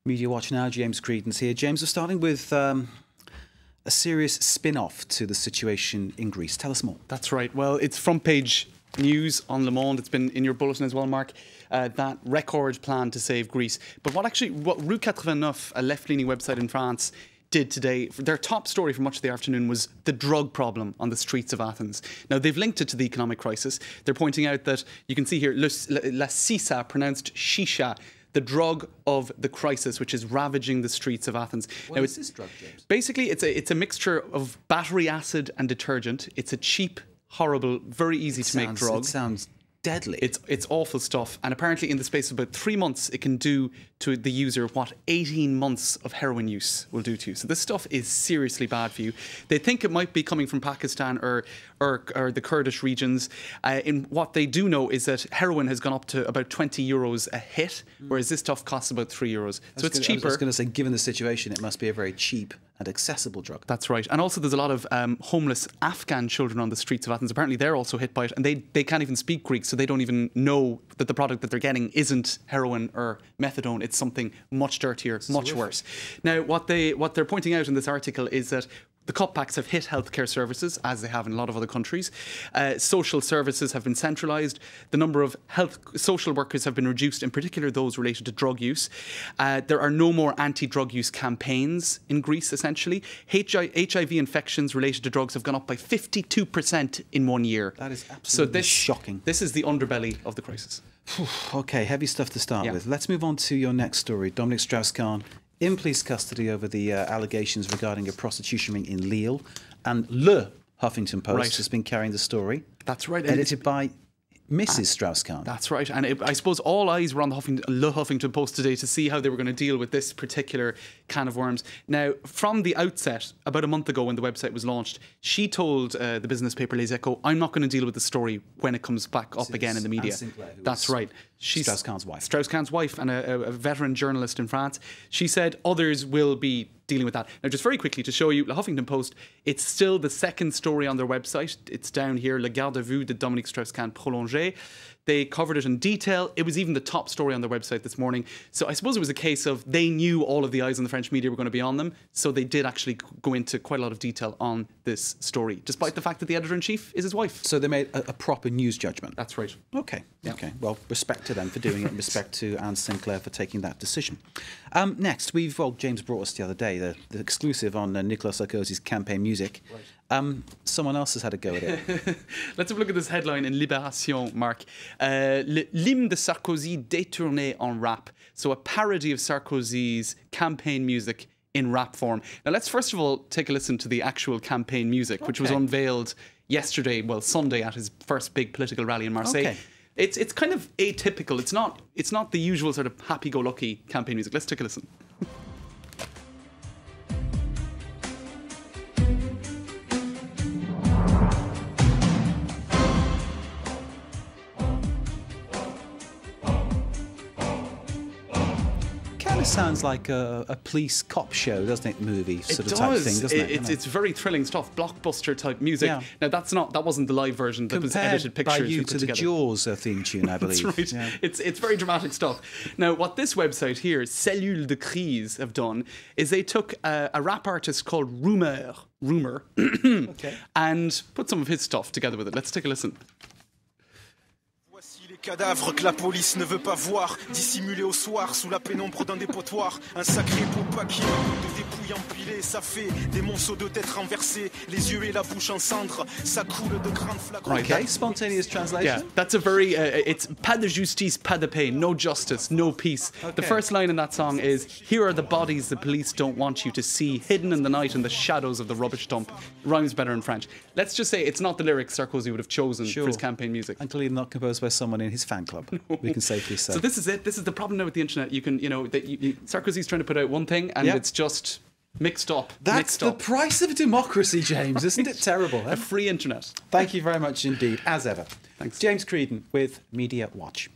Media Watch now, James Creedon's here. James, we're starting with a serious spin-off to the situation in Greece. Tell us more. That's right. Well, it's front page news on Le Monde. It's been in your bulletin as well, Mark. That record plan to save Greece. But what Rue 89, a left-leaning website in France, did today, their top story for much of the afternoon was the drug problem on the streets of Athens. Now, they've linked it to the economic crisis. They're pointing out that, you can see here, la sisa, pronounced shisha, the drug of the crisis, which is ravaging the streets of Athens. What is this drug, James? Basically, it's a mixture of battery acid and detergent. It's a cheap, horrible, very easy to make drug. It sounds deadly. It's awful stuff. And apparently in the space of about 3 months, it can do to the user what 18 months of heroin use will do to you. So this stuff is seriously bad for you. They think it might be coming from Pakistan or the Kurdish regions. In what they do know is that heroin has gone up to about 20 euros a hit, whereas this stuff costs about 3 euros. So it's cheaper. I was going to say, given the situation, it must be a very cheap and accessible drug. That's right. And also there's a lot of homeless Afghan children on the streets of Athens. Apparently they're also hit by it, and they can't even speak Greek, so they don't even know that the product that they're getting isn't heroin or methadone. It's something much dirtier, much worse. Now, what they're pointing out in this article is that the cutbacks have hit healthcare services, as they have in a lot of other countries. Social services have been centralised. The number of social workers have been reduced, in particular those related to drug use. There are no more anti-drug use campaigns in Greece, essentially. HIV infections related to drugs have gone up by 52% in 1 year. That is absolutely shocking. This is the underbelly of the crisis. Okay, heavy stuff to start with. Let's move on to your next story. Dominic Strauss-Kahn in police custody over the allegations regarding a prostitution ring in Lille. And Le Huffington Post has been carrying the story. That's right. Edited by Mrs. Strauss-Kahn. That's right. And I suppose all eyes were on the Le Huffington Post today to see how they were going to deal with this particular can of worms. Now, from the outset, about a month ago when the website was launched, she told the business paper Les Echos, I'm not going to deal with the story when it comes back up again in the media. That's right. She's Strauss-Kahn's wife. Strauss-Kahn's wife and a veteran journalist in France. She said others will be dealing with that. Now, just very quickly to show you, Le Huffington Post, it's still the second story on their website. It's down here, Le Garde à Vue de Dominique Strauss-Kahn prolongé. They covered it in detail. It was even the top story on their website this morning. So I suppose it was a case of they knew all of the eyes on the French media were going to be on them. So they did actually go into quite a lot of detail on this story, despite the fact that the editor-in-chief is his wife. So they made a proper news judgment. That's right. Okay. Yeah. Okay. Well, respect to them for doing it, and respect to Anne Sinclair for taking that decision. Next, James brought us the other day the exclusive on Nicolas Sarkozy's campaign music. Right. Someone else has had a go at it. Let's have a look at this headline in Libération, Mark. L'hymne de Sarkozy détourné en rap. So a parody of Sarkozy's campaign music in rap form. Now let's first of all take a listen to the actual campaign music, which was unveiled yesterday, well, Sunday, at his first big political rally in Marseille. Okay. It's kind of atypical. It's not the usual sort of happy-go-lucky campaign music. Let's take a listen. It sounds like a police cop show, doesn't it? Movie sort of type thing, doesn't it? It's very thrilling stuff, blockbuster type music. Yeah. Now that wasn't the live version. That was edited pictures by you to the Jaws theme tune, I believe. That's right. Yeah. It's very dramatic stuff. Now, what this website here, Cellule de Crise, have done is they took a rap artist called Rumour, and put some of his stuff together with it. Let's take a listen. Cadavre que la police ne veut pas voir, dissimulé au soir sous la pénombre d'un dépotoir. Un sacré beau paquet de dépouilles empilées, ça fait des monceaux de têtes renversées, les yeux et la bouche en cendres, ça coule de grandes flacons. Okay, spontaneous translation. Yeah, that's a very, it's pas de justice, pas de paix, no justice, no peace. Okay. The first line in that song is, here are the bodies the police don't want you to see, hidden in the night in the shadows of the rubbish dump. Rhymes better in French. Let's just say it's not the lyrics Sarkozy would have chosen for his campaign music. And clearly not composed by someone in his fan club, we can safely say. So this is it. This is the problem now with the internet. You can, Sarkozy's trying to put out one thing and it's just mixed up. That's the price of democracy, James. Isn't it terrible? A free internet. Thank you very much indeed, as ever. Thanks. James Creedon with Media Watch.